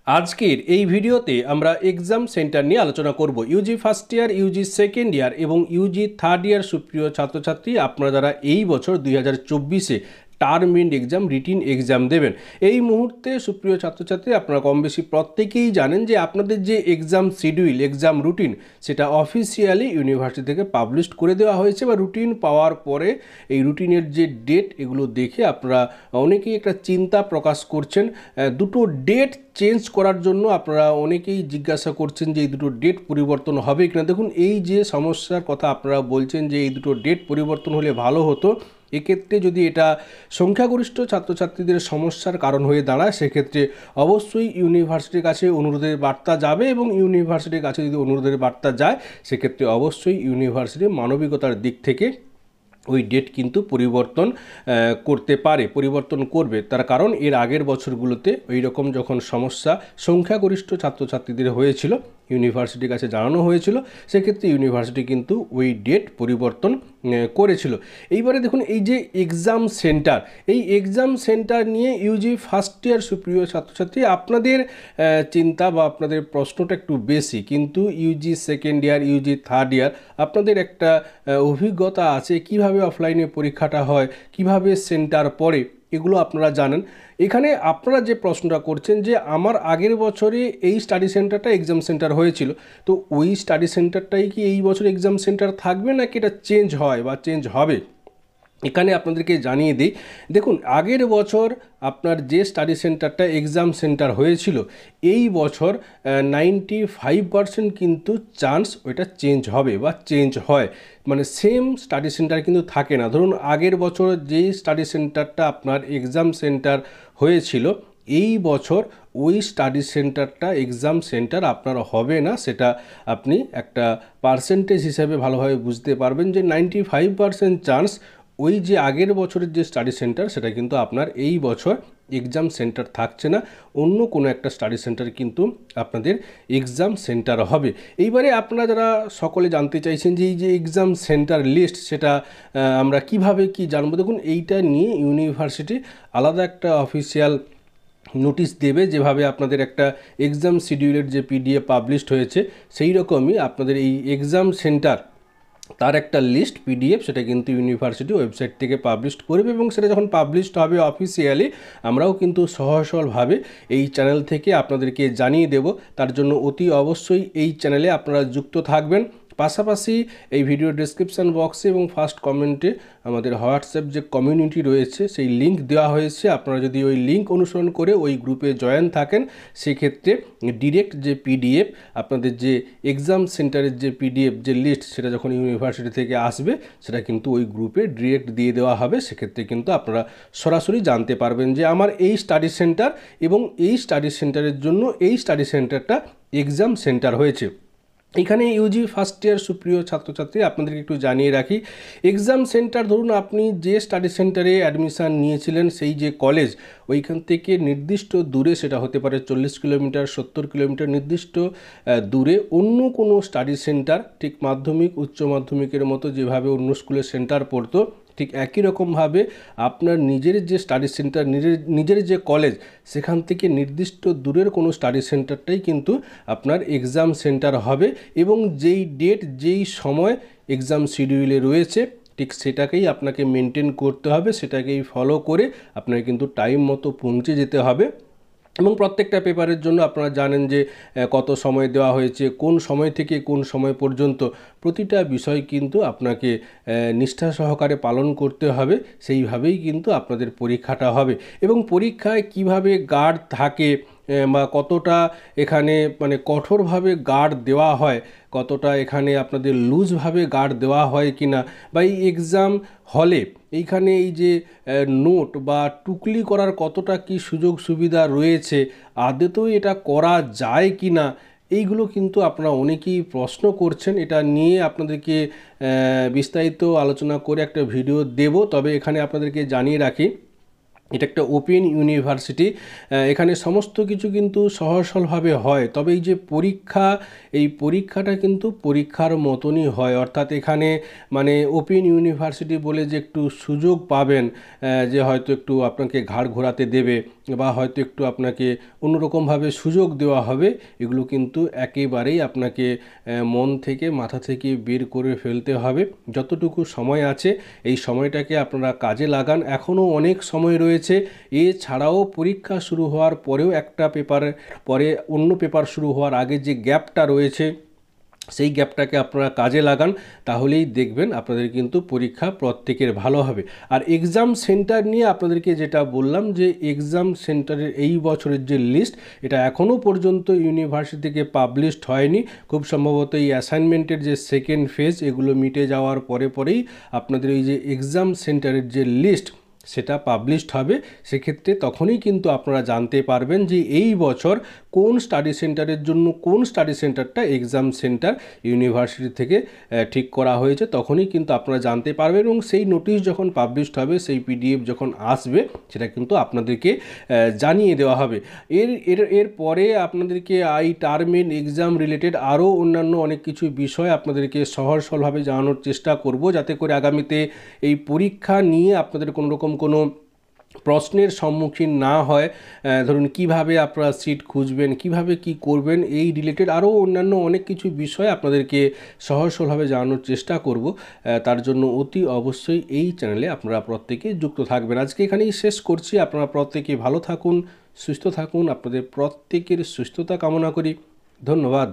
আজকের এই ভিডিওতে আমরা এক্সাম সেন্টার নিয়ে আলোচনা করব। Yuji first year, Yuji second year এবং ইউজি থার্ড ইয়ার সুপ্রিয় ছাত্রছাত্রী, আপনারা যারা এই বছর 2024-এ term end exam, written exam দেবেন, এই মুহূর্তে সুপ্রিয় ছাত্রছাত্রী আপনারা কম বেশি প্রত্যেকেই জানেন যে আপনাদের যে এক্সাম শিডিউল, এক্সাম রুটিন, সেটা অফিসিয়ালি ইউনিভার্সিটি থেকে পাবলিশ করে দেওয়া হয়েছে। বা রুটিন পাওয়ার পরে এই রুটিনের যে ডেট, এগুলো দেখে আপনারা অনেকেই একটা চিন্তা প্রকাশ করছেন। দুটো ডেট চেঞ্জ করার জন্য আপনারা অনেকেই জিজ্ঞাসা করছেন যে এই দুটো ডেট পরিবর্তন হবে কিনা। দেখুন, এই যে সমস্যার কথা আপনারা বলছেন যে এই দুটো ডেট পরিবর্তন হলে ভালো হতো, এক্ষেত্রে যদি এটা সংখ্যাগরিষ্ঠ ছাত্রছাত্রীদের সমস্যার কারণ হয়ে দাঁড়ায়, সেক্ষেত্রে অবশ্যই ইউনিভার্সিটির কাছে অনুরোধের বার্তা যাবে। এবং ইউনিভার্সিটির কাছে যদি অনুরোধের বার্তা যায়, সেক্ষেত্রে অবশ্যই ইউনিভার্সিটি মানবিকতার দিক থেকে ওই ডেট কিন্তু পরিবর্তন করতে পারে, পরিবর্তন করবে। তার কারণ এর আগের বছরগুলোতে ওই রকম যখন সমস্যা সংখ্যাগরিষ্ঠ ছাত্রছাত্রীদের হয়েছিল, ইউনিভার্সিটির কাছে জানানো হয়েছিল, সেক্ষেত্রে ইউনিভার্সিটি কিন্তু ওই ডেট পরিবর্তন করেছিল। এইবারে দেখুন, এই যে এক্সাম সেন্টার, এই এক্সাম সেন্টার নিয়ে ইউজি ফার্স্ট ইয়ার সুপ্রিয় ছাত্রছাত্রী আপনাদের চিন্তা বা আপনাদের প্রশ্নটা একটু বেশি, কিন্তু Yuji second year, Yuji third year আপনাদের একটা অভিজ্ঞতা আছে কিভাবে অফলাইনে পরীক্ষাটা হয়, কিভাবে সেন্টার পড়ে, এগুলো আপনারা জানেন। এখানে আপনারা যে প্রশ্নটা করছেন যে আমার আগের বছরে এই স্টাডি সেন্টারটা এক্সাম সেন্টার হয়েছিল, তো ওই স্টাডি সেন্টারটাই কি এই বছর এক্সাম সেন্টার থাকবে নাকি এটা চেঞ্জ হয় বা চেঞ্জ হবে, এখানে আপনাদেরকে জানিয়ে দিই। দেখুন, আগের বছর আপনার যে স্টাডি সেন্টারটা এক্সাম সেন্টার হয়েছিল, এই বছর 95% কিন্তু চান্স ওইটা চেঞ্জ হবে বা চেঞ্জ হয়। মানে সেম স্টাডি সেন্টার কিন্তু থাকে না। ধরুন, আগের বছর যেই স্টাডি সেন্টারটা আপনার এক্সাম সেন্টার হয়েছিল, এই বছর ওই স্টাডি সেন্টারটা এক্সাম সেন্টার আপনার হবে না। সেটা আপনি একটা পার্সেন্টেজ হিসাবে ভালোভাবে বুঝতে পারবেন যে 95% চান্স ওই যে আগের বছরের যে স্টাডি সেন্টার, সেটা কিন্তু আপনার এই বছর এক্সাম সেন্টার থাকছে না, অন্য কোনো একটা স্টাডি সেন্টার কিন্তু আপনাদের এক্সাম সেন্টার হবে। এইবারে আপনারা যারা সকলে জানতে চাইছেন যে এই যে এক্সাম সেন্টার লিস্ট, সেটা আমরা কিভাবে কি জানবো, দেখুন এইটা নিয়ে ইউনিভার্সিটি আলাদা একটা অফিসিয়াল নোটিশ দেবে। যেভাবে আপনাদের একটা এক্সাম শিডিউলের যে পিডিএফ পাবলিশড হয়েছে, সেই রকমই আপনাদের এই এক্সাম সেন্টার তার একটা লিস্ট পিডিএফ, সেটা কিন্তু ইউনিভার্সিটি ওয়েবসাইট থেকে পাবলিশ করবে। এবং সেটা যখন পাবলিশড হবে অফিসিয়ালি, আমরাও কিন্তু সহজভাবে এই চ্যানেল থেকে আপনাদেরকে জানিয়ে দেব। তার জন্য অতি অবশ্যই এই চ্যানেলে আপনারা যুক্ত থাকবেন। পাশাপাশি এই ভিডিও ডেসক্রিপশান বক্সে এবং ফার্স্ট কমেন্টে আমাদের হোয়াটসঅ্যাপ যে কমিউনিটি রয়েছে, সেই লিঙ্ক দেওয়া হয়েছে। আপনারা যদি ওই লিঙ্ক অনুসরণ করে ওই গ্রুপে জয়েন থাকেন, সেক্ষেত্রে ডিরেক্ট যে পিডিএফ, আপনাদের যে এক্সাম সেন্টারের যে পিডিএফ যে লিস্ট, সেটা যখন ইউনিভার্সিটি থেকে আসবে, সেটা কিন্তু ওই গ্রুপে ডিরেক্ট দিয়ে দেওয়া হবে। সেক্ষেত্রে কিন্তু আপনারা সরাসরি জানতে পারবেন যে আমার এই স্টাডি সেন্টার এবং এই স্টাডি সেন্টারের জন্য এই স্টাডি সেন্টারটা এক্সাম সেন্টার হয়েছে। এখানে ইউজি ফার্স্ট ইয়ার সুপ্রিয় ছাত্রছাত্রী আপনাদেরকে একটু জানিয়ে রাখি, এক্সাম সেন্টার, ধরুন আপনি যে স্টাডি সেন্টারে অ্যাডমিশান নিয়েছিলেন, সেই যে কলেজ, ওইখান থেকে নির্দিষ্ট দূরে, সেটা হতে পারে 40 কিলোমিটার, 70 কিলোমিটার, নির্দিষ্ট দূরে অন্য কোনো স্টাডি সেন্টার, ঠিক মাধ্যমিক উচ্চ মাধ্যমিকের মতো যেভাবে অন্য স্কুলের সেন্টার পড়তো, ঠিক একই রকমভাবে আপনার নিজের যে স্টাডি সেন্টার, নিজের যে কলেজ, সেখান থেকে নির্দিষ্ট দূরের কোনো স্টাডি সেন্টারটাই কিন্তু আপনার এক্সাম সেন্টার হবে। এবং যেই ডেট, যেই সময় এক্সাম শিডিউলে রয়েছে, ঠিক সেটাকেই আপনাকে মেনটেন করতে হবে, সেটাকেই ফলো করে আপনাকে কিন্তু টাইম মতো পৌঁছে যেতে হবে। এবং প্রত্যেকটা পেপারের জন্য আপনারা জানেন যে কত সময় দেওয়া হয়েছে, কোন সময় থেকে কোন সময় পর্যন্ত, প্রতিটা বিষয় কিন্তু আপনাকে নিষ্ঠা সহকারে পালন করতে হবে। সেইভাবেই কিন্তু আপনাদের পরীক্ষাটা হবে। এবং পরীক্ষায় কিভাবে গার্ড থাকে বা কতটা এখানে মানে কঠোরভাবে গার্ড দেওয়া হয়, কতটা এখানে আপনাদের লুজভাবে গার্ড দেওয়া হয় কিনা, বা এই এক্সাম হলে এইখানে এই যে নোট বা টুকলি করার কতটা কি সুযোগ সুবিধা রয়েছে, আদতেও এটা করা যায় কি না, এইগুলো কিন্তু আপনারা অনেকেই প্রশ্ন করছেন। এটা নিয়ে আপনাদেরকে বিস্তারিত আলোচনা করে একটা ভিডিও দেব। তবে এখানে আপনাদেরকে জানিয়ে রাখি, এটা একটা ওপেন ইউনিভার্সিটি। এখানে সমস্ত কিছু কিন্তু সহজ সরলভাবে হয়, তবে এই যে পরীক্ষা, এই পরীক্ষাটা কিন্তু পরীক্ষার মতনই হয়। অর্থাৎ এখানে মানে ওপেন ইউনিভার্সিটি বলে যে একটু সুযোগ পাবেন, যে হয়তো একটু আপনাকে ঘাড় ঘোরাতে দেবে বা হয়তো একটু আপনাকে অন্যরকমভাবে সুযোগ দেওয়া হবে, এগুলো কিন্তু একেবারেই আপনাকে মন থেকে মাথা থেকে বের করে ফেলতে হবে। যতটুকু সময় আছে এই সময়টাকে আপনারা কাজে লাগান, এখনও অনেক সময় রয়েছে। এছাড়াও পরীক্ষা শুরু হওয়ার পরেও একটা পেপারের পরে অন্য পেপার শুরু হওয়ার আগে যে গ্যাপটা রয়েছে সেই গ্যাপটাকে আপনারা কাজে লাগান, তাহলেই দেখবেন আপনাদের কিন্তু পরীক্ষা প্রত্যেকের ভালো হবে। আর এক্সাম সেন্টার নিয়ে আপনাদেরকে যেটা বললাম যে এক্সাম সেন্টারের এই বছরের যে লিস্ট, এটা এখনও পর্যন্ত ইউনিভার্সিটি থেকে পাবলিশড হয়নি। খুব সম্ভবত এই অ্যাসাইনমেন্টের যে সেকেন্ড ফেজ এগুলো মিটে যাওয়ার পরেই আপনাদের এই যে এক্সাম সেন্টারের যে লিস্ট সেটা পাবলিশড হবে। সেক্ষেত্রে তখনই কিন্তু আপনারা জানতে পারবেন যে এই বছর কোন স্টাডি সেন্টারের জন্য কোন স্টাডি সেন্টারটা এক্সাম সেন্টার ইউনিভার্সিটি থেকে ঠিক করা হয়েছে, তখনই কিন্তু আপনারা জানতে পারবেন। এবং সেই নোটিশ যখন পাবলিশড হবে, সেই পিডিএফ যখন আসবে, সেটা কিন্তু আপনাদেরকে জানিয়ে দেওয়া হবে। এর পরে আপনাদেরকে এই টার্মের এক্সাম রিলেটেড আরও অন্যান্য অনেক কিছু বিষয় আপনাদেরকে সহজ সরলভাবে জানানোর চেষ্টা করব, যাতে করে আগামীতে এই পরীক্ষা নিয়ে আপনাদের কোনো প্রশ্নের সম্মুখীন না হয়। ধরুন কিভাবে আপনারা সিট খুঁজবেন, কিভাবে কি করবেন, এই রিলেটেড আরও অন্যান্য অনেক কিছু বিষয় আপনাদেরকে সহজ সরলভাবে জানানোর চেষ্টা করব। তার জন্য অতি অবশ্যই এই চ্যানেলে আপনারা প্রত্যেকে যুক্ত থাকবেন। আজকে এখানেই শেষ করছি। আপনারা প্রত্যেকে ভালো থাকুন, সুস্থ থাকুন। আপনাদের প্রত্যেকের সুস্থতা কামনা করি। ধন্যবাদ।